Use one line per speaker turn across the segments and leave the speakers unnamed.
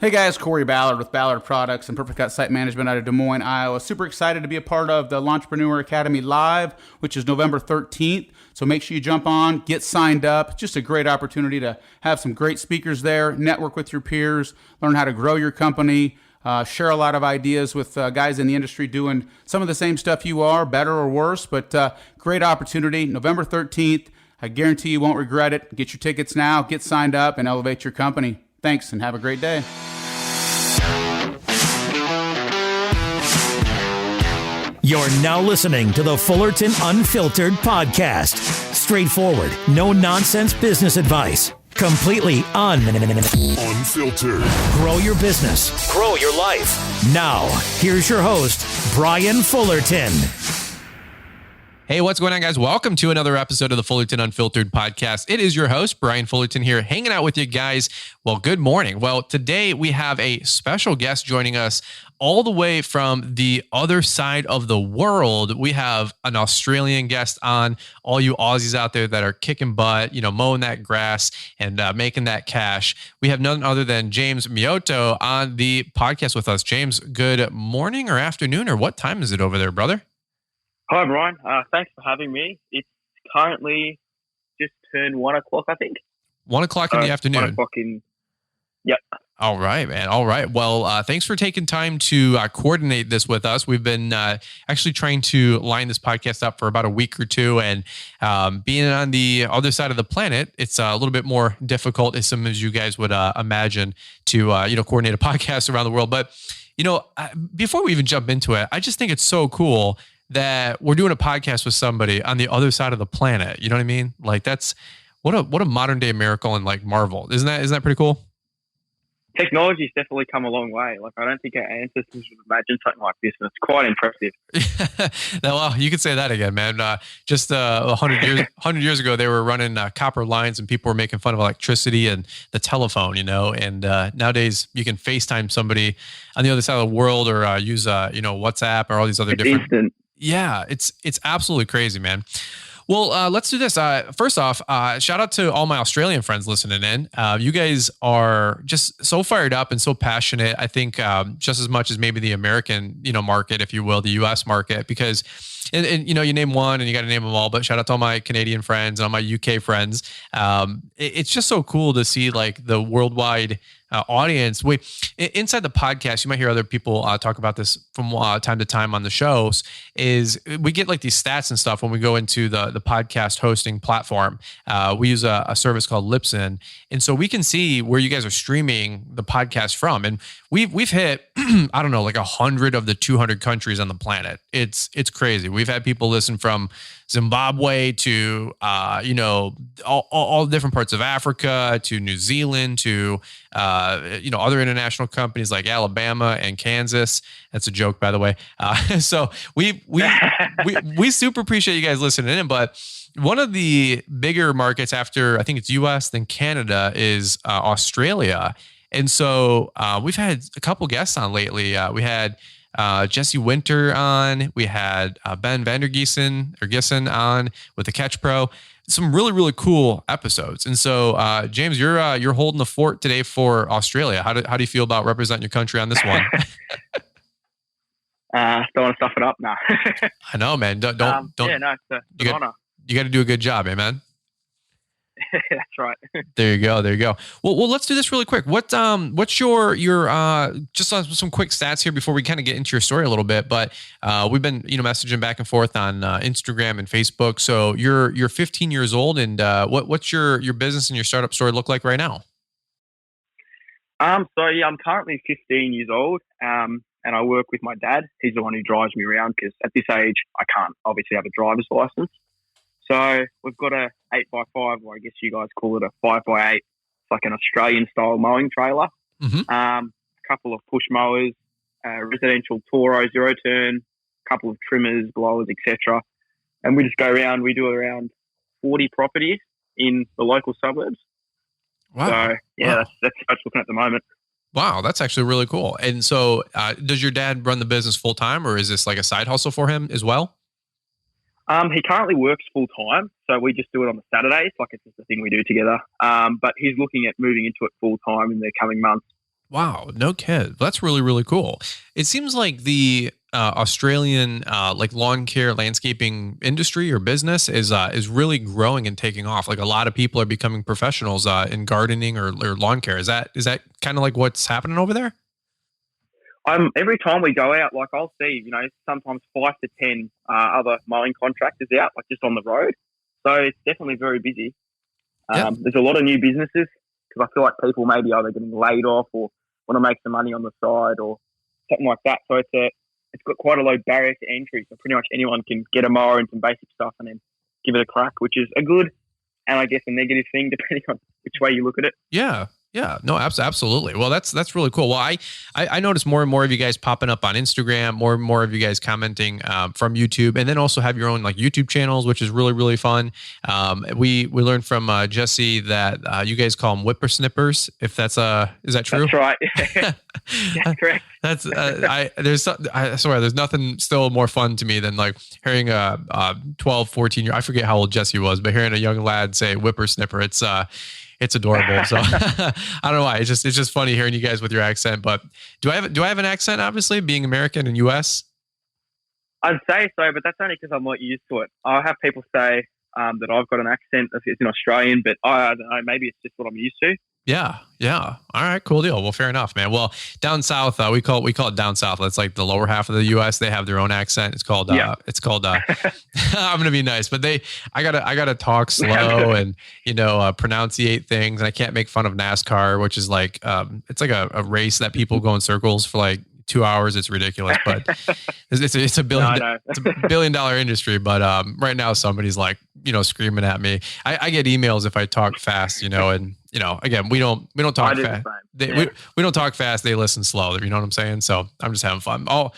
Hey guys, Corey Ballard with Ballard Products and Perfect Cut Site Management out of Des Moines, Iowa. Super excited to be a part of the Launchpreneur Academy Live, which is November 13th. So make sure you jump on, get signed up. Just a great opportunity to have some great speakers there, network with your peers, learn how to grow your company, share a lot of ideas with guys in the industry doing some of the same stuff you are, better or worse, but great opportunity. November 13th. I guarantee you won't regret it. Get your tickets now, get signed up, and elevate your company. Thanks, and have a great day.
You're now listening to the Fullerton Unfiltered podcast. Straightforward, no nonsense business advice. Completely unfiltered. Grow your business. Grow your life. Now, here's your host, Brian Fullerton.
Hey, what's going on, guys? Welcome to another episode of the Fullerton Unfiltered podcast. It is your host, Brian Fullerton, here, hanging out with you guys. Well, good morning. Well, today we have a special guest joining us all the way from the other side of the world. We have an Australian guest on. All you Aussies out there that are kicking butt, mowing that grass and making that cash. We have none other than James Miotto on the podcast with us. James, good morning or afternoon, or what time is it over there, brother?
Hi, Brian. Thanks for having me. It's currently just turned 1 o'clock, I think.
1 o'clock in the afternoon.
1 o'clock in. Yep.
All right, man. All right. Well, thanks for taking time to coordinate this with us. We've been actually trying to line this podcast up for about a week or two, and being on the other side of the planet, it's a little bit more difficult, as some as you guys would imagine, to coordinate a podcast around the world. But before we even jump into it, I just think it's so cool that we're doing a podcast with somebody on the other side of the planet. You know what I mean? Like, that's what a modern day miracle and like marvel. Isn't that pretty cool?
Technology's definitely come a long way. Like, I don't think our ancestors would imagine something like this, and it's quite impressive.
Well, you could say that again, man. Just 100 years ago, they were running copper lines, and people were making fun of electricity and the telephone. And nowadays you can FaceTime somebody on the other side of the world, or use WhatsApp or all these other different.
Instant.
Yeah, it's absolutely crazy, man. Well, let's do this. First off, shout out to all my Australian friends listening in. You guys are just so fired up and so passionate. I think just as much as maybe the American, market, if you will, the U.S. market, because, and you name one and you got to name them all. But shout out to all my Canadian friends and all my UK friends. It's just so cool to see like the worldwide audience. Inside the podcast, you might hear other people talk about this from time to time on the shows, is we get like these stats and stuff when we go into the podcast hosting platform. We use a service called Wixom. And so we can see where you guys are streaming the podcast from. And we've hit, I don't know, like 100 of the 200 countries on the planet. It's crazy. We've had people listen from Zimbabwe to, all different parts of Africa, to New Zealand, to, other international companies like Alabama and Kansas. That's a joke, by the way. So we super appreciate you guys listening in. But one of the bigger markets after, I think it's US, then Canada, is Australia. And so we've had a couple guests on lately. We had Jesse Winter on. We had Ben Gissen on with the Catch Pro. Some really, really cool episodes. And so, James, you're holding the fort today for Australia. How do you feel about representing your country on this one?
Don't want to stuff it up now.
I know, man. Don't.
Yeah, no, it's an honor.
You got to do a good job, man.
That's right.
There you go. Well, let's do this really quick. What's your just some quick stats here before we kind of get into your story a little bit. But we've been messaging back and forth on Instagram and Facebook. So you're 15 years old, and what's your business and your startup story look like right now?
I'm currently 15 years old, and I work with my dad. He's the one who drives me around because at this age I can't obviously have a driver's license. So we've got a 8x5, or I guess you guys call it a 5x8. It's like an Australian-style mowing trailer.
Mm-hmm.
A couple of push mowers, residential Toro zero-turn, a couple of trimmers, blowers, etc. And we just go around. We do around 40 properties in the local suburbs.
Wow.
So, yeah,
wow.
That's how it's looking at the moment.
Wow, that's actually really cool. And so does your dad run the business full-time, or is this like a side hustle for him as well?
He currently works full time, so we just do it on the Saturdays. Like, it's just a thing we do together. But he's looking at moving into it full time in the coming months.
Wow, no kid. That's really, really cool. It seems like the Australian like lawn care landscaping industry or business is really growing and taking off. Like a lot of people are becoming professionals in gardening or lawn care. Is that kind of like what's happening over there?
Every time we go out, like I'll see, sometimes 5 to 10 other mowing contractors out, like just on the road. So it's definitely very busy. There's a lot of new businesses because I feel like people maybe either getting laid off or want to make some money on the side or something like that. So it's got quite a low barrier to entry. So pretty much anyone can get a mower and some basic stuff and then give it a crack, which is a good and I guess a negative thing depending on which way you look at it.
Yeah. Yeah, no, absolutely. Well, that's really cool. Well, I noticed more and more of you guys popping up on Instagram, more and more of you guys commenting from YouTube, and then also have your own like YouTube channels, which is really, really fun. We learned from Jesse that you guys call them whippersnippers. If is that true?
That's right. That's correct.
That's I swear there's nothing still more fun to me than like hearing a 12, 14 year, I forget how old Jesse was, but hearing a young lad say whippersnipper, it's adorable. So I don't know why. It's just funny hearing you guys with your accent. But do I have an accent? Obviously, being American and US.
I'd say so, but that's only because I'm not used to it. I have people say that I've got an accent if it's in Australian, but I don't know. Maybe it's just what I'm used to.
Yeah. All right, cool deal. Well, fair enough, man. Well, down south, we call it down south. That's like the lower half of the U.S. They have their own accent. It's called. I'm gonna be nice, but I gotta talk slow and pronunciate things, and I can't make fun of NASCAR, which is like it's like a race that people go in circles for like 2 hours. It's ridiculous, but it's a billion dollar industry. But right now somebody's like screaming at me. I get emails if I talk fast, and again we don't talk fast. We don't talk fast. They listen slow. You know what I'm saying? So I'm just having fun. All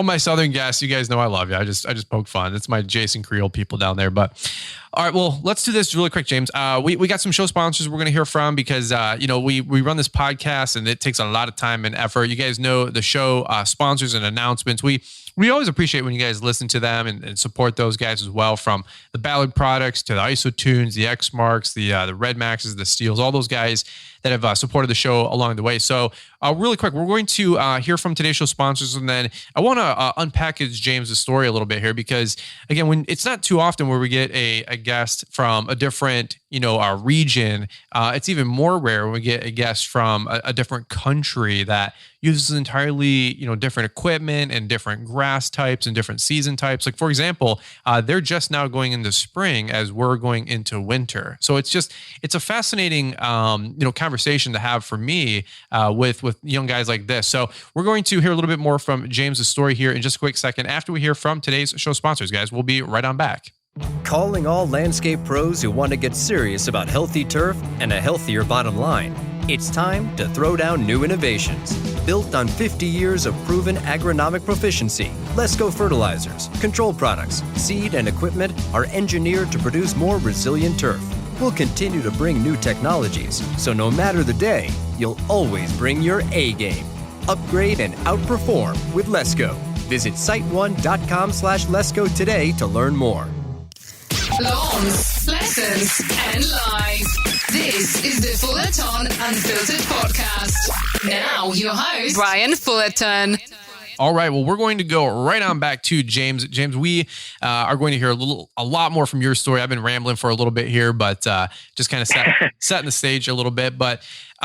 my Southern guests, you guys know I love you. I just poke fun. It's my Jason Creole people down there. But all right, well, let's do this really quick, James. We got some show sponsors we're going to hear from because we run this podcast and it takes a lot of time and effort. You guys know the show sponsors and announcements. We always appreciate when you guys listen to them and support those guys as well, from the Ballard products to the IsoTunes, the X Marks, the Red Maxes, the Steels, all those guys that have supported the show along the way. So really quick, we're going to hear from today's show sponsors, and then I want to unpackage James' story a little bit here because, again, when it's not too often where we get a guest from a different region. It's even more rare when we get a guest from a different country that uses entirely different equipment and different grass types and different season types. Like, for example, they're just now going into spring as we're going into winter. So it's a fascinating conversation to have for me with young guys like this. So we're going to hear a little bit more from James's story here in just a quick second after we hear from today's show sponsors, guys. We'll be right on back.
Calling all landscape pros who want to get serious about healthy turf and a healthier bottom line. It's time to throw down new innovations. Built on 50 years of proven agronomic proficiency, Lesco fertilizers, control products, seed, and equipment are engineered to produce more resilient turf. We'll continue to bring new technologies, so no matter the day, you'll always bring your A game. Upgrade and outperform with Lesco. Visit siteone.com/Lesco today to learn more.
Lawns, lessons, and live. This is the Fullerton Unfiltered Podcast. Now, your host, Brian Fullerton.
All right. Well, we're going to go right on back to James. James, we are going to hear a lot more from your story. I've been rambling for a little bit here, but just kind of setting the stage a little bit. But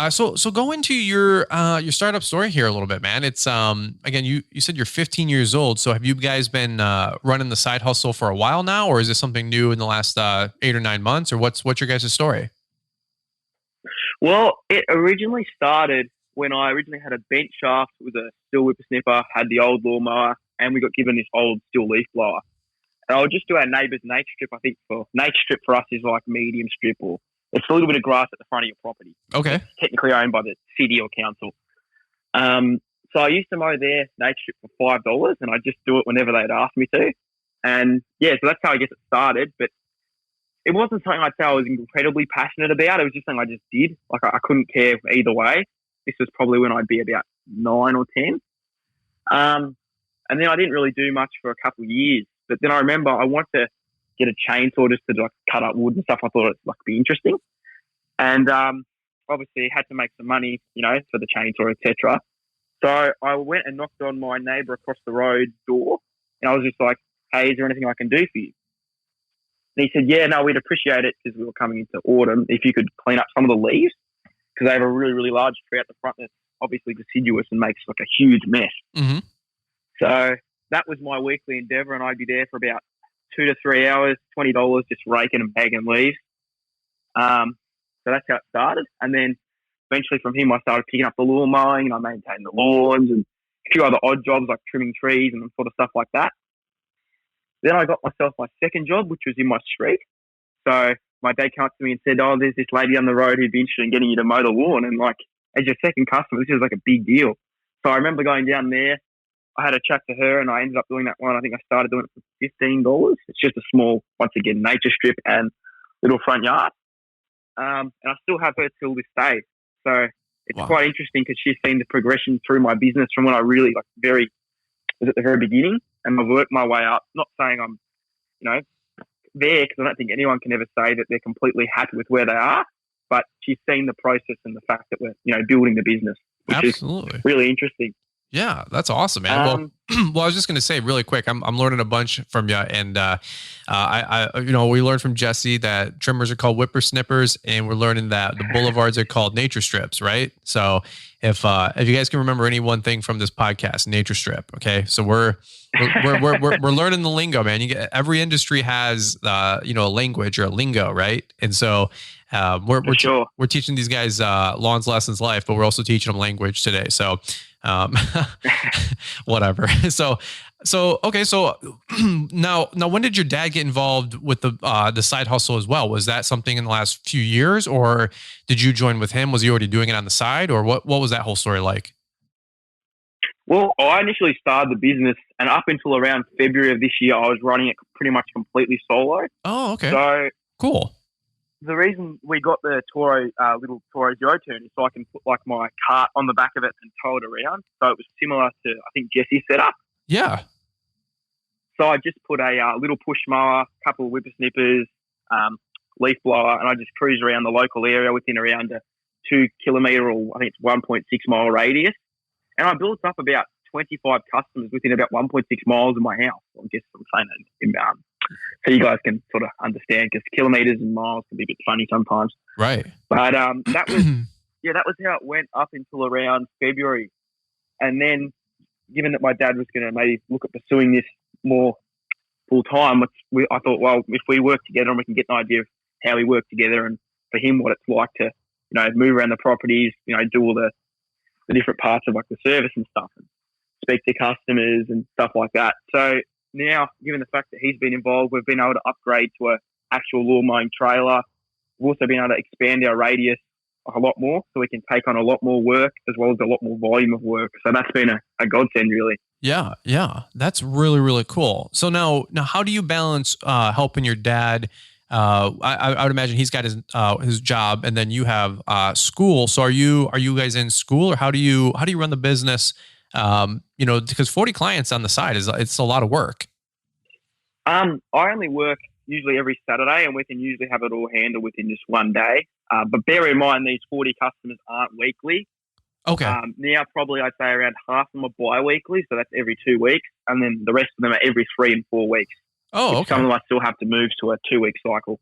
so go into your startup story here a little bit, man. It's again, you said you're 15 years old. So have you guys been running the side hustle for a while now, or is this something new in the last 8 or 9 months, or what's your guys' story?
Well, it originally started when I originally had a bent shaft with a steel whippersnipper, had the old lawnmower, and we got given this old steel leaf blower. And I would just do our neighbour's nature strip. I think nature strip for us is like medium strip, or it's a little bit of grass at the front of your property.
Okay.
It's technically owned by the city or council. So I used to mow their nature strip for $5, and I'd just do it whenever they'd ask me to. And yeah, so that's how I guess it started. But it wasn't something I'd say I was incredibly passionate about. It was just something I just did. Like I couldn't care either way. This was probably when I'd be about 9 or 10. And then I didn't really do much for a couple of years. But then I remember I wanted to get a chainsaw just to like cut up wood and stuff. I thought it'd like be interesting. And obviously had to make some money, for the chainsaw, etc. So I went and knocked on my neighbour across the road door, and I was just like, "Hey, is there anything I can do for you?" And he said, "Yeah, no, we'd appreciate it because we were coming into autumn. If you could clean up some of the leaves, because they have a really, really large tree out the front that's obviously deciduous and makes like a huge mess."
Mm-hmm.
So that was my weekly endeavour, and I'd be there for about 2 to 3 hours, $20, just raking and bagging leaves. So that's how it started. And then eventually from him, I started picking up the lawn mowing, and I maintained the lawns and a few other odd jobs like trimming trees and sort of stuff like that. Then I got myself my second job, which was in my street. So my dad came up to me and said, "Oh, there's this lady on the road who'd be interested in getting you to mow the lawn. And like, as your second customer, this is like a big deal." So I remember going down there. I had a chat to her, and I ended up doing that one. I think I started doing it for $15. It's just a small, once again, nature strip and little front yard. And I still have her till this day. So it's quite interesting because she's seen the progression through my business from when I really was at the very beginning, and I've worked my way up. Not saying I'm, there, because I don't think anyone can ever say that they're completely happy with where they are. But she's seen the process and the fact that we're, building the business, which
Absolutely.
is really interesting.
Yeah, that's awesome, man. Well, I was just going to say really quick, I'm learning a bunch from you, and I we learned from Jesse that trimmers are called whippersnippers, and we're learning that the boulevards are called nature strips, right? So if you guys can remember any one thing from this podcast, nature strip, okay? So we're learning the lingo, man. Every industry has a language or a lingo, right? And so we're teaching these guys lawns lessons life, but we're also teaching them language today. So whatever. So okay. So now when did your dad get involved with the side hustle as well? Was that something in the last few years, or did you join with him? Was he already doing it on the side, or what was that whole story like?
Well, I initially started the business, and up until around February of this year, I was running it pretty much completely solo.
Oh, okay.
So
cool.
The reason we got the Toro, little Toro Joe turn is so I can put like my cart on the back of it and tow it around. So it was similar to, I think, Jesse's setup.
Yeah.
So I just put a little push mower, couple of whippersnippers, leaf blower, and I just cruise around the local area within around a 2 kilometre or I think it's 1.6 mile radius. And I built up about 25 customers within about 1.6 miles of my house. I guess I'm saying that in so you guys can sort of understand, because kilometres and miles can be a bit funny sometimes.
Right.
But that was how it went up until around February. And then, given that my dad was going to maybe look at pursuing this more full time, I thought, well, if we work together and we can get an idea of how we work together, and for him what it's like to, move around the properties, do all the different parts of like the service and stuff, and speak to customers and stuff like that. So now, given the fact that he's been involved, we've been able to upgrade to an actual lawn mowing trailer. We've also been able to expand our radius a lot more, so we can take on a lot more work as well as a lot more volume of work. So that's been a godsend, really.
Yeah, that's really, really cool. So now, how do you balance helping your dad? I would imagine he's got his job, and then you have school. So are you guys in school, or how do you run the business? Because 40 clients on the side it's a lot of work.
I only work usually every Saturday, and we can usually have it all handled within just one day. But bear in mind, these 40 customers aren't weekly.
Okay.
Now probably I'd say around half of them are bi-weekly, so that's every 2 weeks, and then the rest of them are every 3 and 4 weeks.
Oh, okay.
Some of them I still have to move to a 2-week cycle.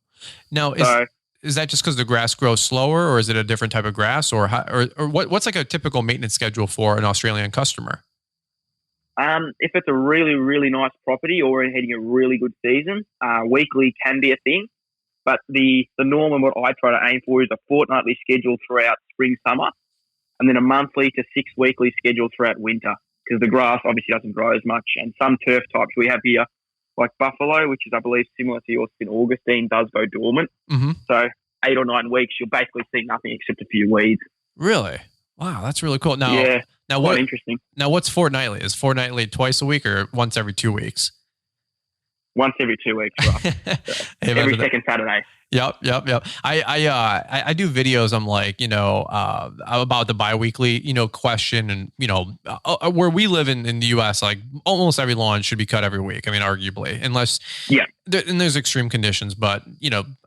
Now, is that just because the grass grows slower, or is it a different type of grass, or what's like a typical maintenance schedule for an Australian customer?
If it's a really, really nice property or we're heading a really good season, weekly can be a thing. But the norm and what I try to aim for is a fortnightly schedule throughout spring, summer, and then a monthly to 6 weekly schedule throughout winter, because the grass obviously doesn't grow as much. And some turf types we have here, like buffalo, which is, I believe, similar to yours in Augustine, does go dormant.
Mm-hmm.
So 8 or 9 weeks, you'll basically see nothing except a few weeds.
Really? Wow, that's really cool. Now,
yeah,
quite
interesting.
Now, what's fortnightly? Is fortnightly twice a week or once every 2 weeks?
Once every 2 weeks, right? So every second Saturday.
Yep. I do videos. I'm like, about the biweekly, question, and where we live in the U.S., like almost every lawn should be cut every week. I mean, arguably, unless and there's extreme conditions, but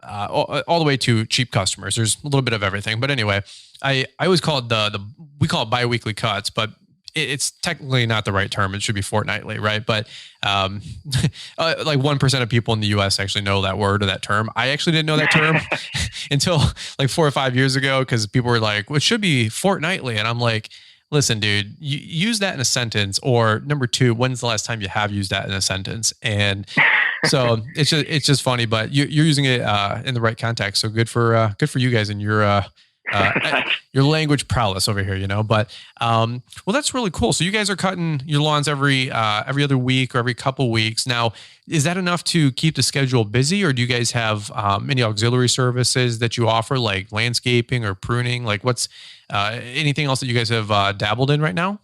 all the way to cheap customers. There's a little bit of everything. But anyway, I always call it we call it biweekly cuts, but it's technically not the right term. It should be fortnightly, right? But like 1% of people in the U.S. actually know that word or that term. I actually didn't know that term until like 4 or 5 years ago, because people were like, well, it should be fortnightly. And I'm like, listen, dude, you use that in a sentence, or number two, when's the last time you have used that in a sentence? And so it's just funny, but you're using it in the right context. So good for you guys and your language prowess over here, but, well, that's really cool. So you guys are cutting your lawns every other week or every couple weeks. Now, is that enough to keep the schedule busy, or do you guys have any auxiliary services that you offer, like landscaping or pruning? Like what's anything else that you guys have dabbled in right now?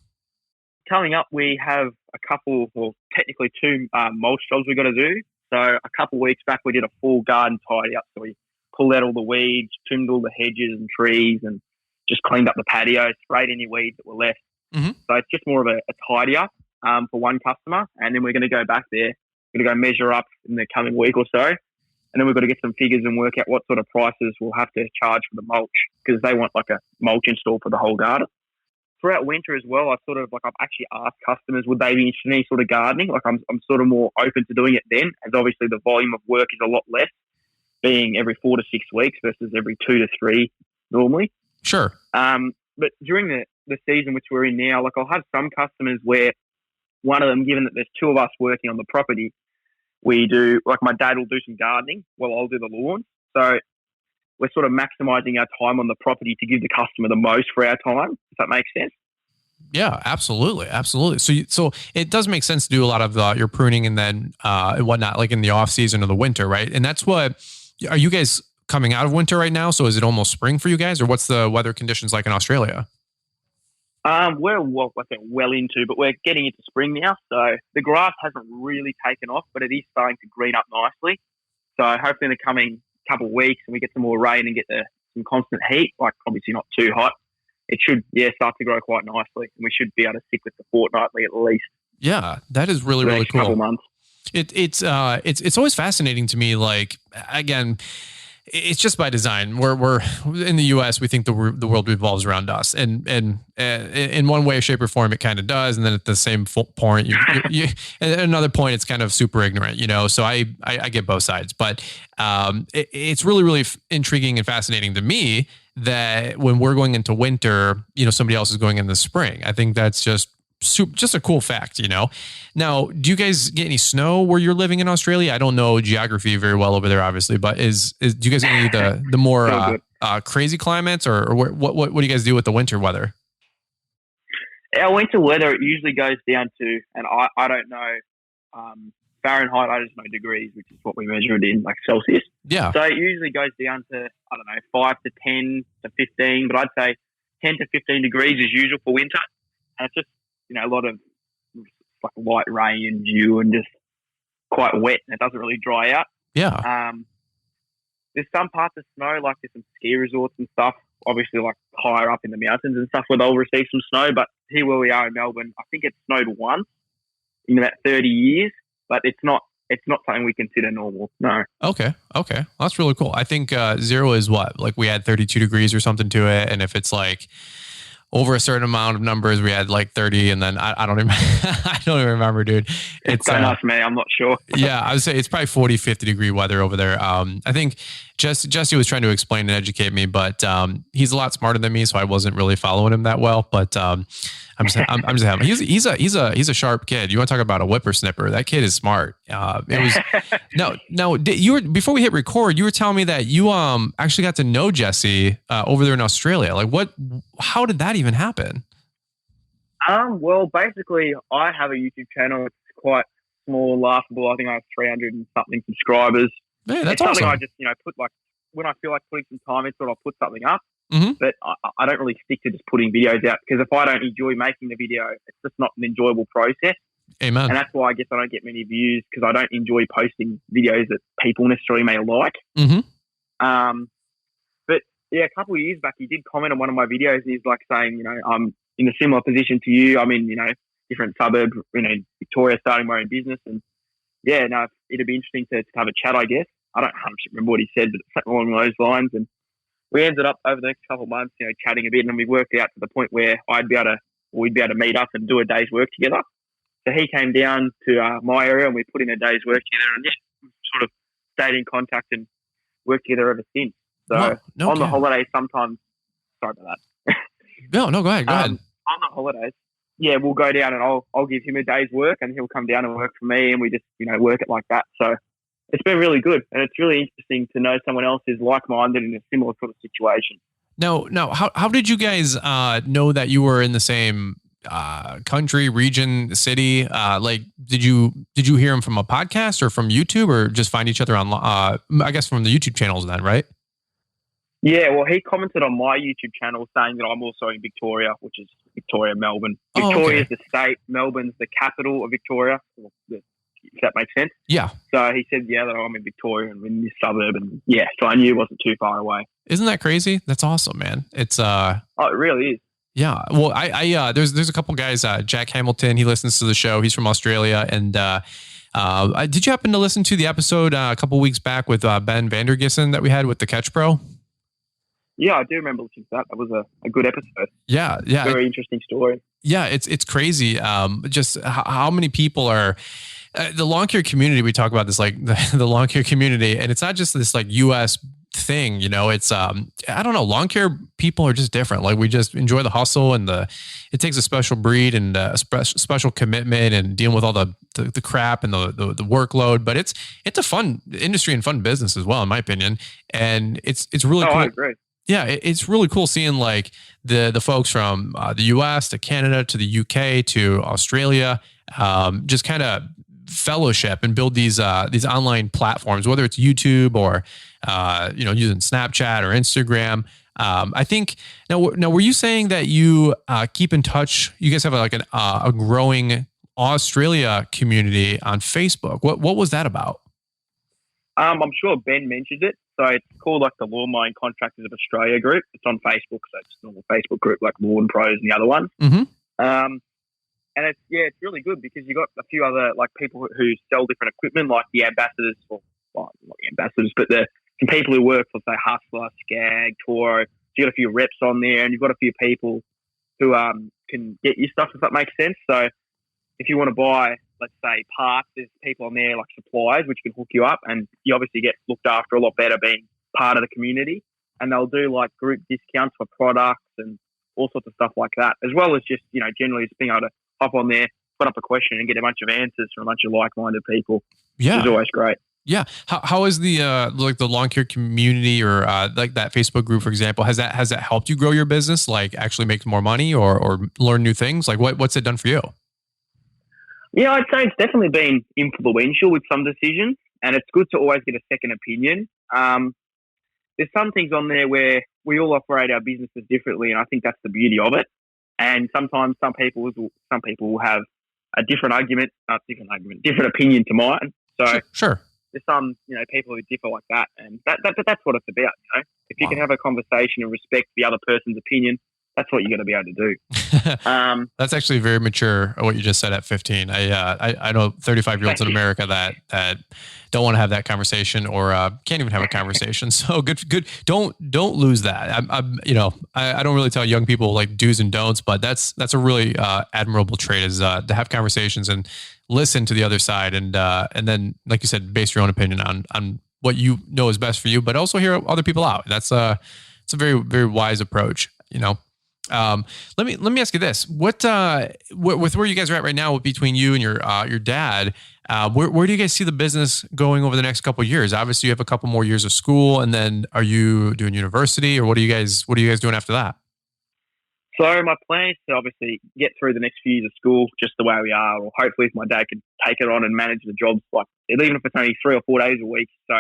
Coming up, we have a couple, well, technically two mulch jobs we got to do. So a couple of weeks back, we did a full garden tidy up. So we pulled out all the weeds, trimmed all the hedges and trees, and just cleaned up the patio, sprayed any weeds that were left.
Mm-hmm.
So it's just more of a tidy up for one customer. And then we're going to go back there. We're going to go measure up in the coming week or so. And then we've got to get some figures and work out what sort of prices we'll have to charge for the mulch, because they want like a mulch install for the whole garden. Throughout winter as well, I've actually asked customers, would they be interested in any sort of gardening? Like I'm sort of more open to doing it then, as obviously the volume of work is a lot less, being every 4 to 6 weeks versus every 2 to 3 normally.
Sure.
But during the season which we're in now, like I'll have some customers where one of them, given that there's two of us working on the property, we do, like my dad will do some gardening while I'll do the lawns. So we're sort of maximizing our time on the property to give the customer the most for our time, if that makes sense.
Yeah, absolutely. So it does make sense to do a lot of your pruning and then and whatnot, like in the off season or the winter, right? And that's what, are you guys coming out of winter right now? So is it almost spring for you guys, or what's the weather conditions like in Australia?
We're well into, but we're getting into spring now. So the grass hasn't really taken off, but it is starting to green up nicely. So hopefully in the coming couple of weeks, and we get some more rain and get some constant heat, like obviously not too hot, it should start to grow quite nicely, and we should be able to stick with the fortnightly at least.
Yeah, that is really, really cool.
Couple months.
It's always fascinating to me. Like, again, it's just by design. We're in the U.S. We think the world revolves around us, and in one way, shape, or form, it kind of does. And then at the same point, you at another point, it's kind of super ignorant, So I get both sides, but it's really, really intriguing and fascinating to me that when we're going into winter, somebody else is going in the spring. I think that's just a cool fact, Now, do you guys get any snow where you're living in Australia? I don't know geography very well over there, obviously, but do you guys get any of the more crazy climates, or what do you guys do with the winter weather?
Our winter weather, it usually goes down to, and I don't know Fahrenheit, I just know degrees, which is what we measure it in, like Celsius.
Yeah.
So it usually goes down to, 5 to 10 to 15, but I'd say 10 to 15 degrees is usual for winter. And it's just, a lot of like light rain and dew and just quite wet, and it doesn't really dry out.
Yeah.
There's some parts of snow, like there's some ski resorts and stuff, obviously like higher up in the mountains and stuff, where they'll receive some snow. But here where we are in Melbourne, I think it snowed once in about 30 years, but it's not something we consider normal. No.
Okay. Well, that's really cool. I think zero is what? Like we had 32 degrees or something to it. And if it's like over a certain amount of numbers, we had like 30, and then I don't even, I don't even remember, dude. It's
don't ask me, I'm not sure.
Yeah, I would say it's probably 40, 50 degree weather over there. I think Jesse was trying to explain and educate me, but he's a lot smarter than me, so I wasn't really following him that well. But I'm just having. He's a sharp kid. You want to talk about a whippersnapper? That kid is smart. Before we hit record, you were telling me that you actually got to know Jesse over there in Australia. Like how did that even happen?
Well, basically, I have a YouTube channel. It's quite small, laughable. I think I have 300 and something subscribers.
Man, that's
it's something
awesome.
I just, put like, when I feel like putting some time into it, I'll put something up.
Mm-hmm.
But I don't really stick to just putting videos out, because if I don't enjoy making the video, it's just not an enjoyable process.
Amen.
And that's why I guess I don't get many views, because I don't enjoy posting videos that people necessarily may like.
Mm-hmm.
But yeah, a couple of years back, he did comment on one of my videos. He's like saying, you know, I'm in a similar position to you. I'm in, you know, different suburb, you know, Victoria, starting my own business. And yeah, no, it'd be interesting to have a chat, I guess. I don't 100% remember what he said, but something along those lines. And we ended up over the next couple of months, you know, chatting a bit, and we worked out to the point where we'd be able to meet up and do a day's work together. So he came down to my area, and we put in a day's work together, and yeah, sort of stayed in contact and worked together ever since. So on the holidays, sometimes, sorry about that.
No, go ahead.
On the holidays, yeah, we'll go down and I'll give him a day's work, and he'll come down and work for me, and we just, you know, work it like that. So it's been really good, and it's really interesting to know someone else is like-minded in a similar sort of situation.
Now, how did you guys know that you were in the same country, region, city? Like, did you hear him from a podcast or from YouTube, or just find each other on? I guess from the YouTube channels then, right?
Yeah, well, he commented on my YouTube channel saying that I'm also in Victoria, which is Victoria, Melbourne. Victoria is the state, Melbourne's the capital of Victoria, if that makes sense.
Yeah.
So he said, yeah, that I'm in Victoria and in this suburb, and yeah, so I knew it wasn't too far away.
Isn't that crazy? That's awesome, man. It's
oh, it really is.
Yeah. Well, I there's a couple guys, Jack Hamilton, he listens to the show. He's from Australia. And did you happen to listen to the episode a couple weeks back with Ben Vandergissen that we had with the Catch Pro?
Yeah, I do remember listening to that. That was a good episode.
Yeah.
Very interesting story.
Yeah, it's crazy. Just how many people are the lawn care community. We talk about this, like the lawn care community, and it's not just this like U.S. thing, you know. It's I don't know. Lawn care people are just different. Like, we just enjoy the hustle, and it takes a special breed and a special commitment, and dealing with all the crap and the workload. But it's a fun industry and fun business as well, in my opinion. And it's really cool.
I agree.
Yeah, it's really cool seeing like the folks from the U.S. to Canada to the U.K. to Australia, just kind of fellowship and build these online platforms, whether it's YouTube or using Snapchat or Instagram. I think now were you saying that you keep in touch? You guys have a growing Australia community on Facebook. What was that about?
I'm sure Ben mentioned it. So it's called like the Lawn Mowing Contractors of Australia group. It's on Facebook, so it's a normal Facebook group like Lawn Pros and the other ones.
Mm-hmm.
And it's really good because you got a few other like people who sell different equipment, like the ambassadors, well, not the ambassadors, but some people who work for, say, Hustler, Skag, Toro. So you got a few reps on there, and you've got a few people who can get you stuff, if that makes sense. So if you want to buy, let's say, parts, there's people on there like suppliers which can hook you up, and you obviously get looked after a lot better being part of the community. And they'll do like group discounts for products and all sorts of stuff like that, as well as just, you know, generally just being able to hop on there, put up a question and get a bunch of answers from a bunch of like-minded people.
Yeah.
Which is always great.
Yeah. How is the like the lawn care community or like that Facebook group, for example, has that helped you grow your business, like actually make more money or learn new things? Like what's it done for you?
Yeah, I'd say it's definitely been influential with some decisions, and it's good to always get a second opinion. There's some things on there where we all operate our businesses differently, and I think that's the beauty of it. And sometimes some people will have a different opinion to mine. So
sure.
There's some, you know, people who differ like that, and that's what it's about. You know, if you can have a conversation and respect the other person's opinion, that's what you're going to be able to do.
That's actually very mature, what you just said at 15. I know 35-year-olds in America that don't want to have that conversation or can't even have a conversation. So good. Don't lose that. I don't really tell young people like do's and don'ts, but that's a really admirable trait, is to have conversations and listen to the other side, and then, like you said, base your own opinion on what you know is best for you, but also hear other people out. It's a very, very wise approach, you know. Let me ask you this: with where you guys are at right now, between you and your dad, where do you guys see the business going over the next couple of years? Obviously, you have a couple more years of school, and then are you doing university, or what are you guys doing after that?
So my plan is to obviously get through the next few years of school just the way we are, or hopefully if my dad can take it on and manage the jobs, like even if it's only 3 or 4 days a week, so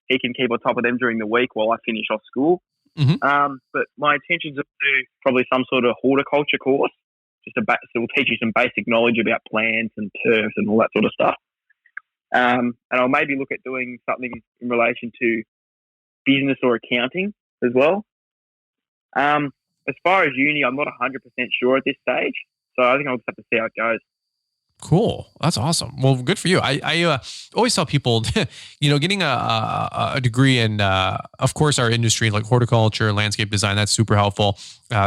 he can keep on top of them during the week while I finish off school.
Mm-hmm.
But my intention is to do probably some sort of horticulture course, so we'll teach you some basic knowledge about plants and turfs and all that sort of stuff. And I'll maybe look at doing something in relation to business or accounting as well. As far as uni, I'm not 100% sure at this stage. So I think I'll just have to see how it goes.
Cool. That's awesome. Well, good for you. I always tell people, getting a degree in, of course, our industry like horticulture, landscape design, that's super helpful.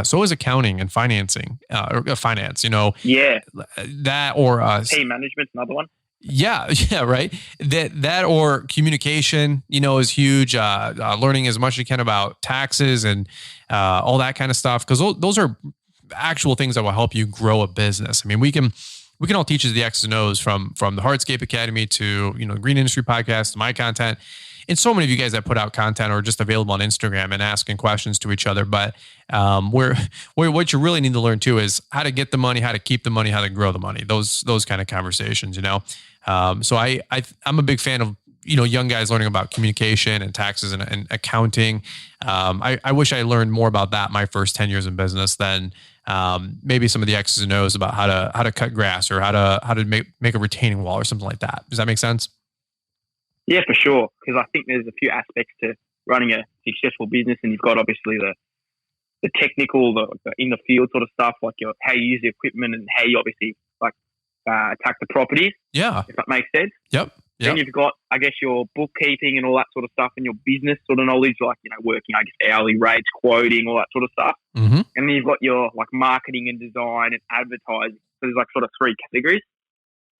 So is accounting and financing, or finance,
Yeah.
that or
team management's another one.
Yeah, right. That or communication, is huge. Learning as much as you can about taxes and all that kind of stuff, because those are actual things that will help you grow a business. I mean, we can all teach you the X's and O's from the Hardscape Academy to the Green Industry Podcast, to my content, and so many of you guys that put out content are just available on Instagram and asking questions to each other. But what you really need to learn too is how to get the money, how to keep the money, how to grow the money. Those kind of conversations, So I'm a big fan of young guys learning about communication and taxes and accounting. I wish I learned more about that my first 10 years in business than maybe some of the X's and O's about how to cut grass or how to make a retaining wall or something like that. Does that make sense?
Yeah, for sure. Because I think there's a few aspects to running a successful business, and you've got obviously the technical, the in the field sort of stuff, like how you use the equipment and how you obviously attack the properties.
Yeah,
if that makes sense.
Yep.
Then you've got, I guess, your bookkeeping and all that sort of stuff, and your business sort of knowledge, like working, I guess, hourly rates, quoting, all that sort of stuff.
Mm-hmm.
And then you've got your marketing and design and advertising. So there's sort of three categories,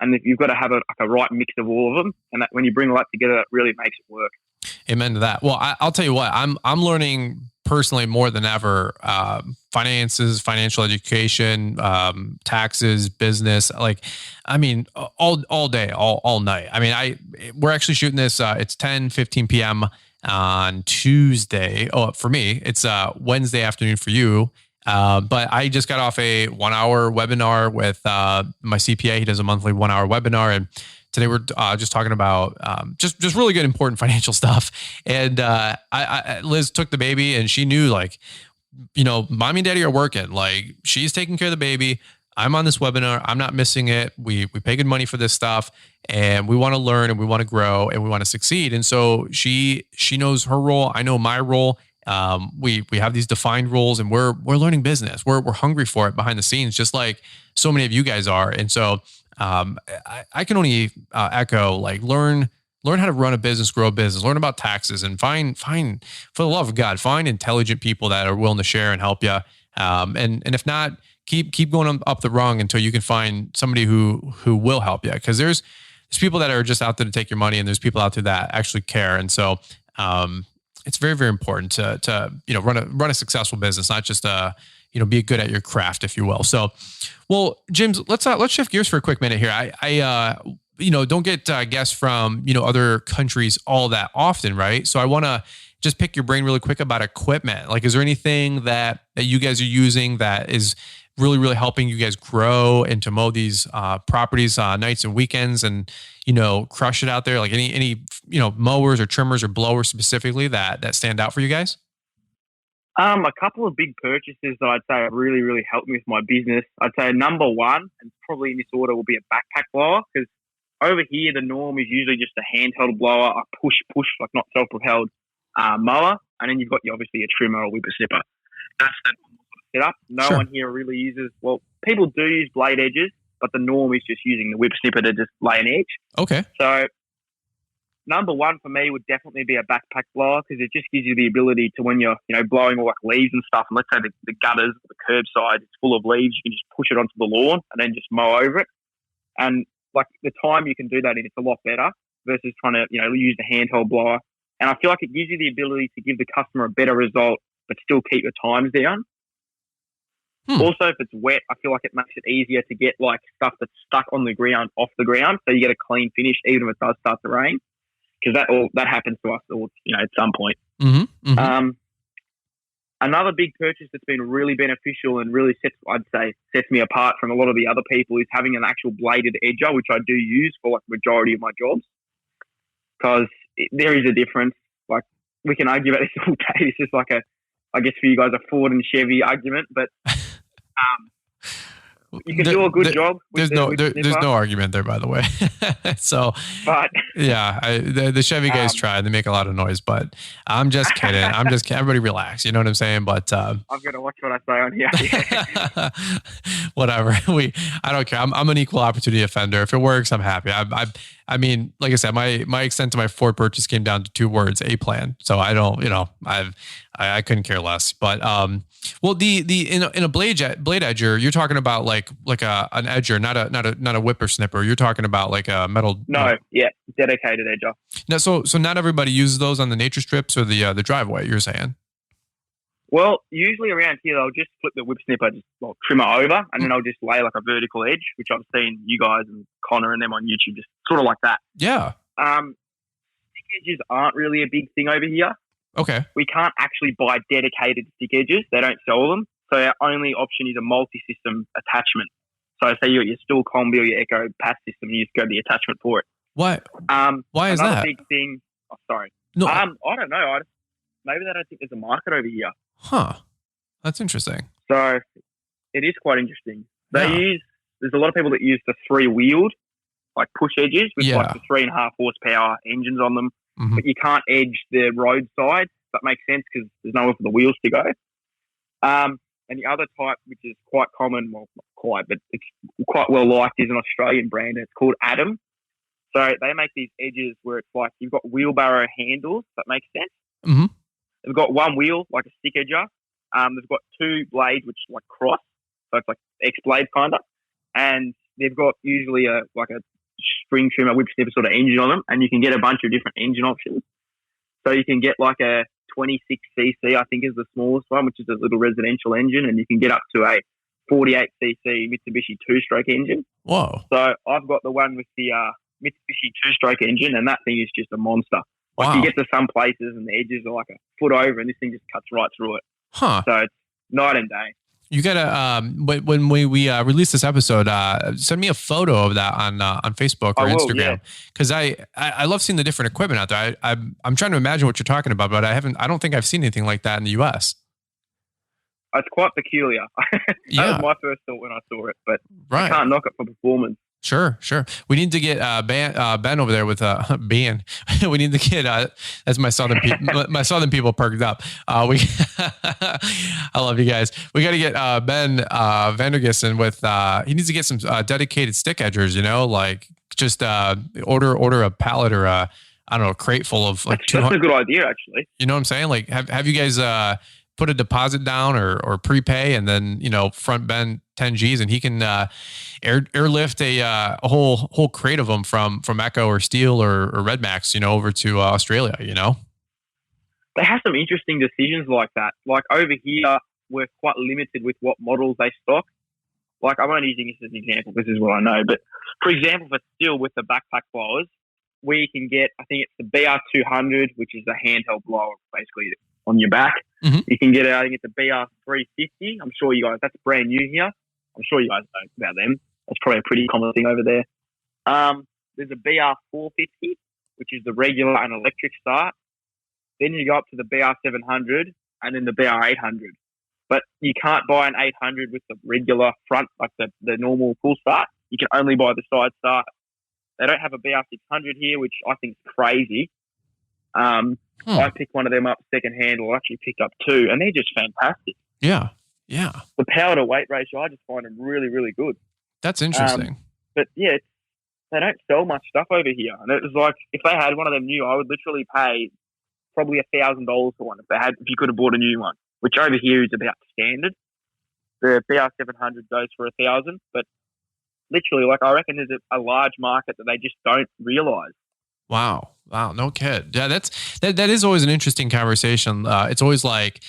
and you've got to have a right mix of all of them. And that when you bring all that together, that really makes it work.
Amen to that. Well, I'll tell you what, I'm learning personally more than ever, finances, financial education, taxes, business, all day, all night. I mean, we're actually shooting this, it's 10:15 PM on Tuesday. Oh, for me, it's Wednesday afternoon for you. But I just got off a 1 hour webinar with, my CPA. He does a monthly 1 hour webinar, and today we're just talking about just really good, important financial stuff. And Liz took the baby, and she knew mommy and daddy are working. She's taking care of the baby. I'm on this webinar. I'm not missing it. We pay good money for this stuff, and we want to learn, and we want to grow, and we want to succeed. And so she knows her role. I know my role. We have these defined roles, and we're learning business. We're hungry for it behind the scenes, just like so many of you guys are. And so I can only echo, learn how to run a business, grow a business, learn about taxes, and find, for the love of God, find intelligent people that are willing to share and help you. And if not, keep going up the rung until you can find somebody who will help you. Because there's people that are just out there to take your money, and there's people out there that actually care. And so it's very, very important to run a successful business, not just be good at your craft, if you will. So, well, James, let's shift gears for a quick minute here. I don't get guests from other countries all that often, right? So I want to just pick your brain really quick about equipment. Is there anything that you guys are using that is really, really helping you guys grow and to mow these properties nights and weekends and crush it out there? Any mowers or trimmers or blowers specifically that stand out for you guys?
A couple of big purchases that I'd say have really, really helped me with my business. I'd say number one, and probably in this order, will be a backpack blower, because over here the norm is usually just a handheld blower, a push, not self-propelled mower, and then you've got obviously a trimmer or whippersnipper. That's that setup. No one here really uses. Well, people do use blade edges, but the norm is just using the whippersnipper to just lay an edge. Okay. So number one for me would definitely be a backpack blower, because it just gives you the ability to, when you're blowing all leaves and stuff, and let's say the gutters, the curbside, it's full of leaves, you can just push it onto the lawn and then just mow over it. And the time you can do that in, it's a lot better versus trying to use the handheld blower. And I feel like it gives you the ability to give the customer a better result, but still keep your times down. Also, if it's wet, I feel like it makes it easier to get stuff that's stuck on the ground off the ground, so you get a clean finish even if it does start to rain. Because that happens to us all, at some point. Mm-hmm, mm-hmm. Another big purchase that's been really beneficial and really sets me apart from a lot of the other people is having an actual bladed edger, which I do use for majority of my jobs. Because there is a difference. We can argue about this all day. It's just I guess for you guys, a Ford and Chevy argument. But You can do a good job.
There's no argument there, by the way. So,
but
yeah, the Chevy guys try. They make a lot of noise, but I'm just kidding. Everybody relax. You know what I'm saying? But
I've got to watch what I say on here.
Whatever. I don't care. I'm an equal opportunity offender. If it works, I'm happy. I mean, like I said, my extent to my Ford purchase came down to 2 words: A plan. So I don't, I couldn't care less. But well, in a blade edger, you're talking about like an edger, not a whippersnipper. You're talking about like a metal.
No, yeah, dedicated edger.
No, so not everybody uses those on the nature strips or the driveway. You're saying?
Well, usually around here they'll just flip the whip snipper, just trim it over, and then they'll just lay like a vertical edge, which I've seen you guys and Connor and them on YouTube, just sort of like that.
Yeah.
Stick edges aren't really a big thing over here.
Okay.
We can't actually buy dedicated stick edges. They don't sell them. So our only option is a multi-system attachment. So say you're your Stihl Combi or your Echo Pass system, you just go the attachment for it.
Why is that?
Another big thing. Oh, sorry.
No.
I don't know. Maybe they don't think there's a market over here.
Huh. That's interesting.
So it is quite interesting. There's a lot of people that use the 3-wheeled, like push edges with like the 3.5 horsepower engines on them, but you can't edge the roadside. That makes sense because there's nowhere for the wheels to go. And the other type, which is quite common, well, not quite, but it's quite well liked, is an Australian brand. It's called Adam. So they make these edges where it's like you've got wheelbarrow handles. That makes sense.
Mm-hmm.
They've got one wheel, like a stick edger. They've got 2 blades, which like cross. So it's like X blade kind of. And they've got usually a string trimmer, whip snipper sort of engine on them. And you can get a bunch of different engine options. So you can get like a 26cc, I think is the smallest one, which is a little residential engine. And you can get up to a 48cc Mitsubishi 2-stroke engine.
Whoa.
So I've got the one with the Mitsubishi 2-stroke engine, and that thing is just a monster. Like
wow.
You get to some places and the edges are like a foot over, and this thing just cuts right through it.
Huh.
So it's night and day.
You gotta when we release this episode, send me a photo of that on Facebook or Instagram, because I love seeing the different equipment out there. I'm trying to imagine what you're talking about, but I don't think I've seen anything like that in the U.S.
It's quite peculiar. That was my first thought when I saw it, but I can't knock it for performance.
Sure. We need to get Ben over there with Ben. We need to get as my southern people perked up. I love you guys. We got to get Ben Vandergissen with. He needs to get some dedicated stick edgers. Like just order a pallet or a crate full of like 200.
That's a good idea, actually.
You know what I'm saying? Like have you guys put a deposit down or prepay, and then front Ben 10 G's, and he can airlift a whole crate of them from Echo or Stihl or Red Max over to Australia.
They have some interesting decisions like that. Like over here, we're quite limited with what models they stock. Like I'm only using this as an example. This is what I know. But for example, for Stihl with the backpack blowers, we can get, I think it's the BR200, which is a handheld blower basically on your back.
Mm-hmm.
You can get I think it's a BR350. I'm sure you guys, that's brand new here. I'm sure you guys know about them. That's probably a pretty common thing over there. There's a BR450, which is the regular and electric start. Then you go up to the BR700 and then the BR800. But you can't buy an 800 with the regular front, like the normal full start. You can only buy the side start. They don't have a BR600 here, which I think is crazy. I picked one of them up secondhand, or actually picked up 2, and they're just fantastic.
Yeah.
The power to weight ratio, I just find them really, really good.
That's interesting.
But yeah, they don't sell much stuff over here. And it was like, if they had one of them new, I would literally pay probably $1,000 for one if you could have bought a new one, which over here is about standard. The BR700 goes for $1,000, but literally, like, I reckon there's a large market that they just don't realize.
Wow. No kid. Yeah, that is always an interesting conversation. It's always like,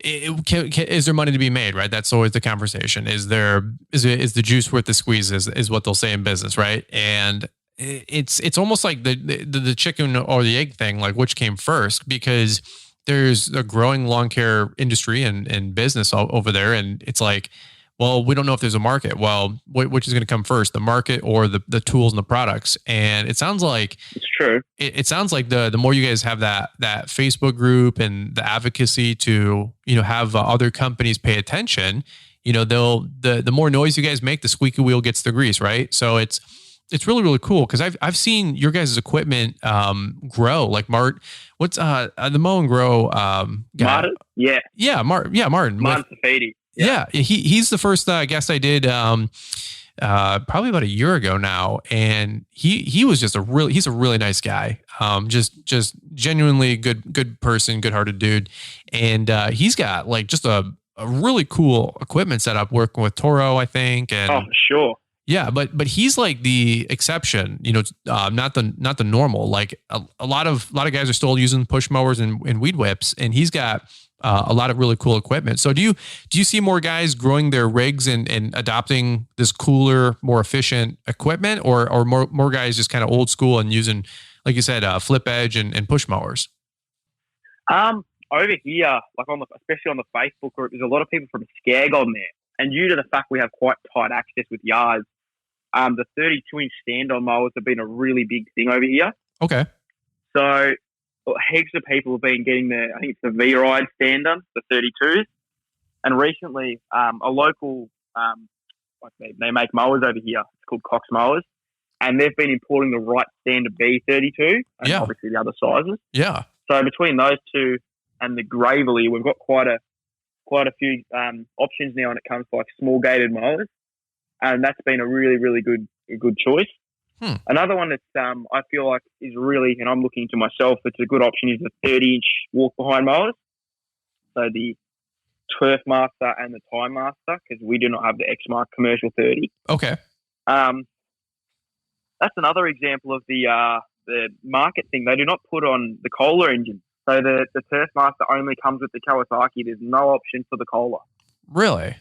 is there money to be made? Right. That's always the conversation. Is the juice worth the squeeze? Is what they'll say in business, right? And it's almost like the chicken or the egg thing, like which came first, because there's a growing lawn care industry and business over there, and it's like, well, we don't know if there's a market. Well, which is going to come first, the market or the tools and the products? And it sounds like
it's true.
It sounds like the more you guys have that Facebook group and the advocacy to have other companies pay attention, the more noise you guys make, the squeaky wheel gets the grease, right? So it's really, really cool because I've seen your guys' equipment grow. Like what's the mow and grow guy?
Martin? Yeah.
Martin.
Martin Safidi.
Yeah, he's the first guest I did probably about a year ago now, and he was just he's a really nice guy, just genuinely good person, good-hearted dude, and he's got like just a really cool equipment setup working with Toro, I think. And
oh, sure.
Yeah, but he's like the exception, not the normal. Like a lot of guys are still using push mowers and weed whips, and he's got a lot of really cool equipment. So do you see more guys growing their rigs and adopting this cooler, more efficient equipment, or more guys just kind of old school and using, like you said, flip edge and push mowers?
Over here, like especially on the Facebook group, there's a lot of people from Skag on there, and due to the fact we have quite tight access with yards, the 32-inch stand-on mowers have been a really big thing over here.
Okay.
So heaps of people have been getting I think it's the V-Ride stand-on, the 32s. And recently, a local, they make mowers over here. It's called Cox Mowers. And they've been importing the right standard B32 and obviously the other sizes.
Yeah.
So between those two and the Gravely, we've got quite a few options now when it comes to like small gated mowers. And that's been a really, really good choice. Another one that I feel like is really, and I'm looking to myself, it's a good option, is the 30-inch walk-behind mowers. So the Turf Master and the Time Master, because we do not have the X-Mark Commercial 30.
Okay.
That's another example of the market thing. They do not put on the Kohler engine. So the Turf Master only comes with the Kawasaki. There's no option for the Kohler.
Really?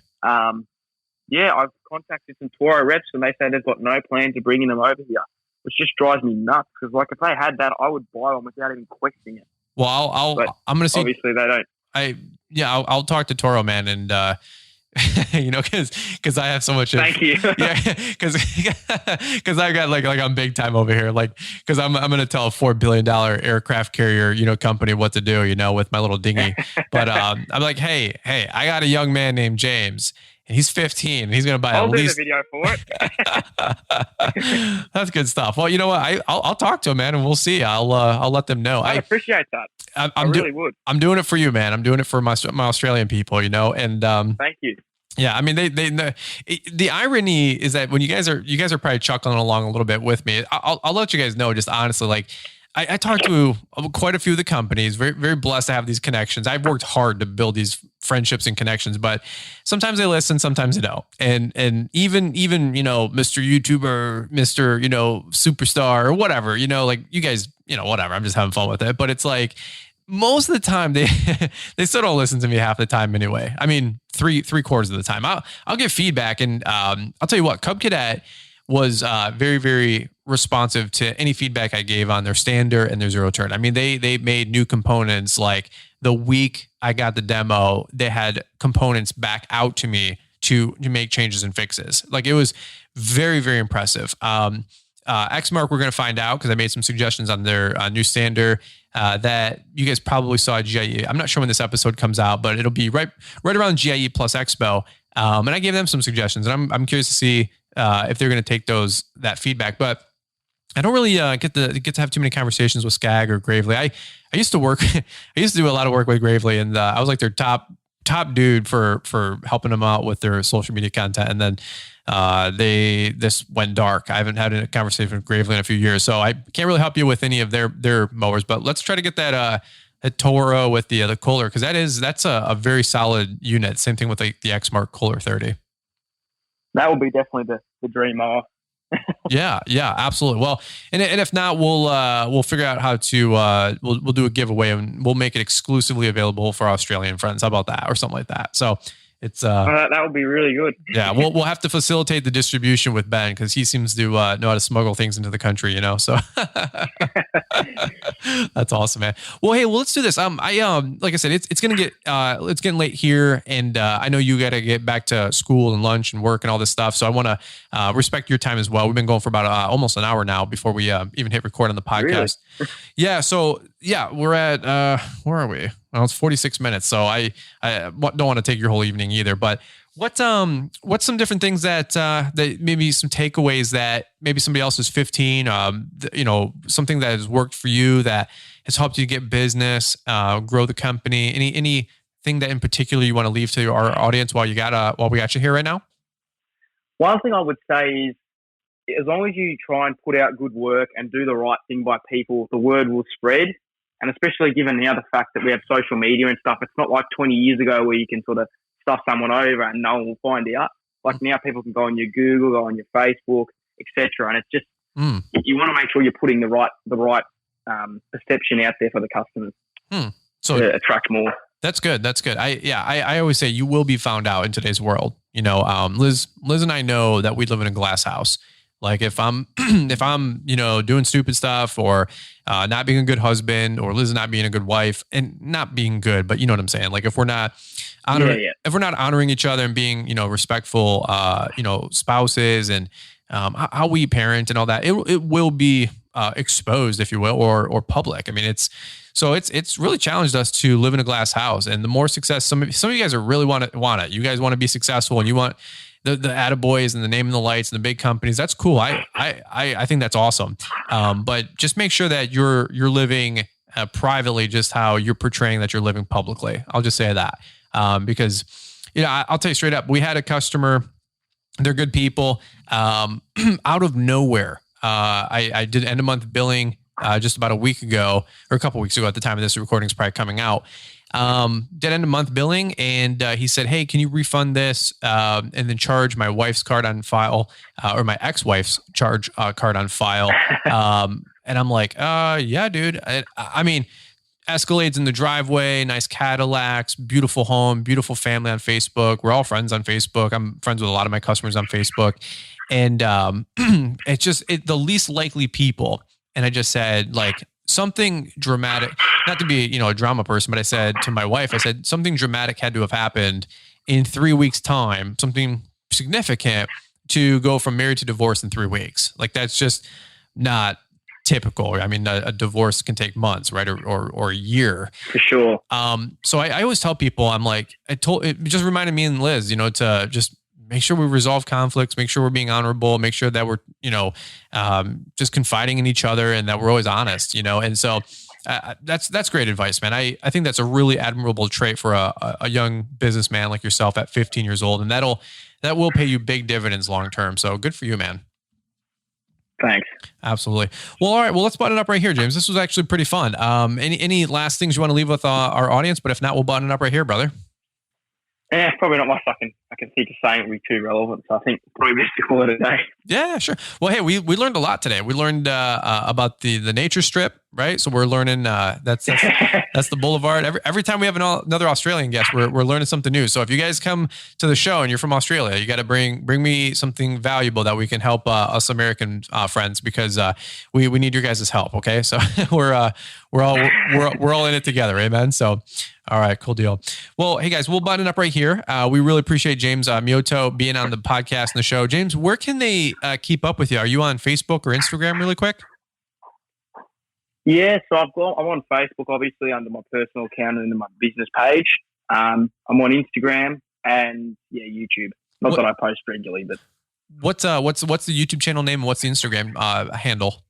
Yeah, I've contacted some Toro reps and they say they've got no plans of bringing them over here, which just drives me nuts because, like, if they had that, I would buy one without even questioning it.
Well, I'm going to see.
Obviously, they don't.
I'll talk to Toro, man, and because I have so much.
Thank you.
Yeah, because I got like I'm big time over here, like because I'm going to tell a $4 billion aircraft carrier company what to do, with my little dinghy. But I'm like, hey, I got a young man named James. And he's 15 and he's going to buy
I'll
at least.
do the video for it.
That's good stuff. Well, you know what? I'll talk to him, man, and we'll see. I'll let them know.
I appreciate that. I really would.
I'm doing it for you, man. I'm doing it for my Australian people, and
thank you.
Yeah, I mean, the irony is that when you guys are probably chuckling along a little bit with me. I'll let you guys know just honestly, like I talked to quite a few of the companies. Very, very blessed to have these connections. I've worked hard to build these friendships and connections, but sometimes they listen, sometimes they don't. And even Mr. YouTuber, Mr. Superstar or whatever, like you guys, whatever. I'm just having fun with it. But it's like most of the time they still don't listen to me half the time anyway. I mean, three quarters of the time. I'll give feedback, and I'll tell you what, Cub Cadet was very, very responsive to any feedback I gave on their stander and their zero turn. I mean, they made new components. Like the week I got the demo, they had components back out to me to make changes and fixes. Like it was very, very impressive. X-Mark, we're going to find out because I made some suggestions on their new stander that you guys probably saw at GIE. I'm not sure when this episode comes out, but it'll be right around GIE plus Expo. And I gave them some suggestions, and I'm curious to see if they're going to take that feedback. But I don't really get to have too many conversations with Skag or Gravely. I used to do a lot of work with Gravely, and I was like their top dude for helping them out with their social media content. And then this went dark. I haven't had a conversation with Gravely in a few years, so I can't really help you with any of their mowers. But let's try to get that Toro with the Kohler, because that's a very solid unit. Same thing with the X-Mark Kohler 30.
That will be definitely the dream mower.
Yeah, absolutely. Well, and if not, we'll figure out how to we'll do a giveaway and we'll make it exclusively available for Australian friends. How about that, or something like that? So it's
that would be really good.
Yeah, we'll have to facilitate the distribution with Ben because he seems to know how to smuggle things into the country. So that's awesome, man. Well, hey, let's do this. Like I said, it's getting late here, and I know you got to get back to school and lunch and work and all this stuff. So I want to respect your time as well. We've been going for about almost an hour now before we even hit record on the podcast. Really? Yeah. So yeah, we're at where are we? Well, it's 46 minutes, so I don't want to take your whole evening either. But What's some different things that maybe some takeaways that maybe somebody else is 15, something that has worked for you that has helped you get business, grow the company, anything that in particular you want to leave to our audience while we got you here right now?
One thing I would say is, as long as you try and put out good work and do the right thing by people, the word will spread. And especially given now the fact that we have social media and stuff, it's not like 20 years ago where you can sort of stuff someone over and no one will find out. Like now people can go on your Google, go on your Facebook, etc. And it's just, you want to make sure you're putting the right perception out there for the customers
so
to attract more.
That's good. I always say you will be found out in today's world. Liz and I know that we live in a glass house. Like if I'm doing stupid stuff or not being a good husband, or Liz not being a good wife, and not being good, but you know what I'm saying? Like if we're not honoring each other and being, respectful, spouses and how we parent and all that, it will be exposed, if you will, or public. I mean, it's really challenged us to live in a glass house. And the more success, some of you guys are really want it. You guys want to be successful, and you want the attaboys and the name and the lights and the big companies. That's cool. I think that's awesome. But just make sure that you're living privately, just how you're portraying that you're living publicly. I'll just say that. Because, I'll tell you straight up, we had a customer, they're good people, out of nowhere. I did end of month billing, just about a week ago, or a couple weeks ago at the time of this recording is probably coming out. Did end of month billing, and he said, "Hey, can you refund this and then charge my wife's card on file, or my ex-wife's card on file?" And I'm like, "Yeah, dude." I mean, Escalades in the driveway, nice Cadillacs, beautiful home, beautiful family on Facebook. We're all friends on Facebook. I'm friends with a lot of my customers on Facebook, and it's just the least likely people. And I just said, like, something dramatic, not to be, a drama person, but I said to my wife, something dramatic had to have happened in 3 weeks' time, something significant to go from married to divorce in 3 weeks. Like, that's just not typical. I mean, a divorce can take months, right? Or a year.
For sure.
So I always tell people, I'm like, it just reminded me and Liz, to just make sure we resolve conflicts, make sure we're being honorable, make sure that we're, just confiding in each other and that we're always honest, and so that's great advice, man. I think that's a really admirable trait for a young businessman like yourself at 15 years old. And that will pay you big dividends long-term. So good for you, man.
Thanks.
Absolutely. Well, all right. Well, let's button it up right here, James. This was actually pretty fun. Any last things you want to leave with our audience? But if not, we'll button it up right here, brother.
Yeah, probably not much I can think of saying would be too relevant. So I think probably best to call it a day.
Yeah, sure. Well, hey, we learned a lot today. We learned about the nature strip, right? So we're learning that's the boulevard. Every time we have another Australian guest, we're learning something new. So if you guys come to the show and you're from Australia, you got to bring me something valuable that we can help us American friends, because we need your guys' help. Okay, so we're all in it together, amen. So. All right, cool deal. Well, hey guys, we'll button up right here. We really appreciate James Miotto being on the podcast and the show. James, where can they keep up with you? Are you on Facebook or Instagram really quick?
Yeah, so I'm on Facebook, obviously, under my personal account and under my business page. I'm on Instagram and YouTube. Not that I post regularly, but
what's the YouTube channel name and what's the Instagram handle?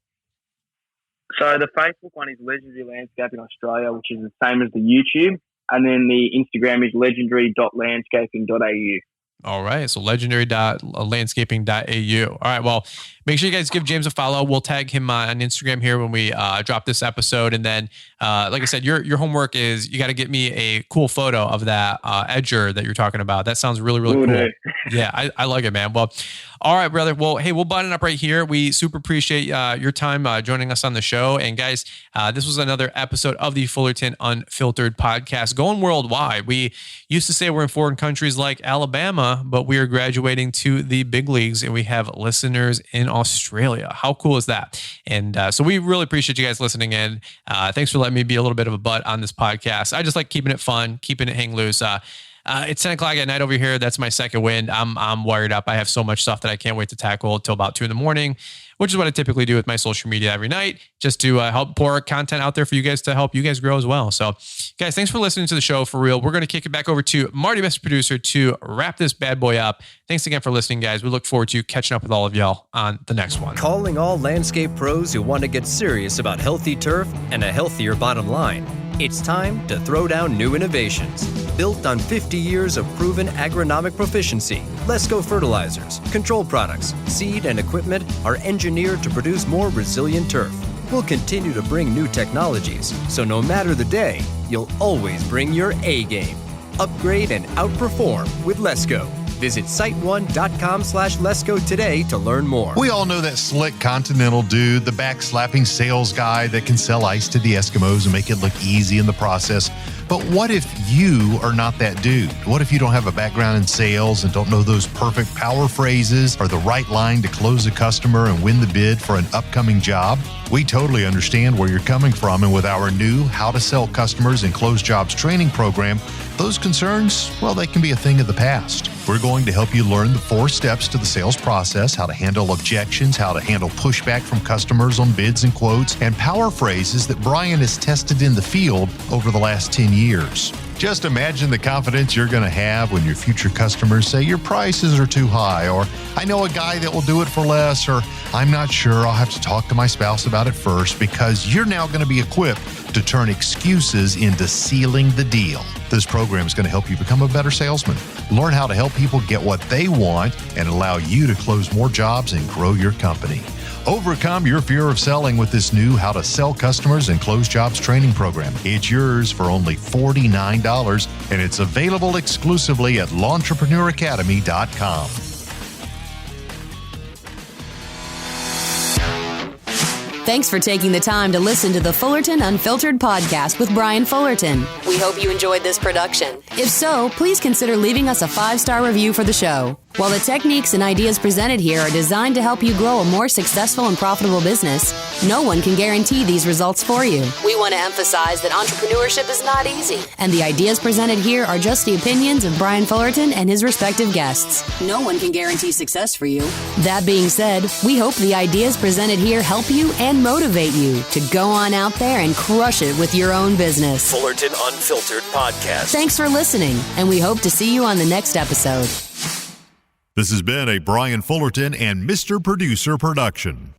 So the Facebook one is Legendary Landscaping Australia, which is the same as the YouTube. And then the Instagram is legendary.landscaping.au.
All right. So legendary.landscaping.au. All right. Well, make sure you guys give James a follow. We'll tag him on Instagram here when we drop this episode. And then, like I said, your homework is you got to get me a cool photo of that edger that you're talking about. That sounds really, really cool. Yeah, I like it, man. Well, all right, brother. Well, hey, we'll button up right here. We super appreciate your time joining us on the show. And guys, this was another episode of the Fullerton Unfiltered podcast, going worldwide. We used to say we're in foreign countries like Alabama, but we are graduating to the big leagues and we have listeners in Australia. How cool is that? And so we really appreciate you guys listening in. Thanks for letting me be a little bit of a butt on this podcast. I just like keeping it fun, keeping it hang loose. It's 10 o'clock at night over here. That's my second wind. I'm wired up. I have so much stuff that I can't wait to tackle until about 2 a.m, which is what I typically do with my social media every night, just to help pour content out there for you guys to help you guys grow as well. So guys, thanks for listening to the show. For real, we're going to kick it back over to Marty, Mr. Producer, to wrap this bad boy up. Thanks again for listening, guys. We look forward to catching up with all of y'all on the next one.
Calling all landscape pros who want to get serious about healthy turf and a healthier bottom line. It's time to throw down new innovations. Built on 50 years of proven agronomic proficiency, Lesco fertilizers, control products, seed, and equipment are engineered to produce more resilient turf. We'll continue to bring new technologies, so no matter the day, you'll always bring your A game. Upgrade and outperform with Lesco. Visit siteone.com/Lesco today to learn more.
We all know that slick Continental dude, the backslapping sales guy that can sell ice to the Eskimos and make it look easy in the process. But what if you are not that dude? What if you don't have a background in sales and don't know those perfect power phrases or the right line to close a customer and win the bid for an upcoming job? We totally understand where you're coming from, and with our new How to Sell Customers and Close Jobs training program, those concerns, well, they can be a thing of the past. We're going to help you learn the 4 steps to the sales process, how to handle objections, how to handle pushback from customers on bids and quotes, and power phrases that Brian has tested in the field over the last 10 years. Just imagine the confidence you're going to have when your future customers say your prices are too high, or I know a guy that will do it for less, or I'm not sure, I'll have to talk to my spouse about it first, because you're now going to be equipped to turn excuses into sealing the deal. This program is going to help you become a better salesman, learn how to help people get what they want, and allow you to close more jobs and grow your company. Overcome your fear of selling with this new How to Sell Customers and Close Jobs training program. It's yours for only $49, and it's available exclusively at L'Entrepreneuracademy.com.
Thanks for taking the time to listen to the Fullerton Unfiltered podcast with Brian Fullerton. We hope you enjoyed this production. If so, please consider leaving us a 5-star review for the show. While the techniques and ideas presented here are designed to help you grow a more successful and profitable business, no one can guarantee these results for you. We want to emphasize that entrepreneurship is not easy, and the ideas presented here are just the opinions of Brian Fullerton and his respective guests. No one can guarantee success for you. That being said, we hope the ideas presented here help you and motivate you to go on out there and crush it with your own business.
Fullerton Unfiltered Podcast.
Thanks for listening, and we hope to see you on the next episode.
This has been a Brian Fullerton and Mr. Producer production.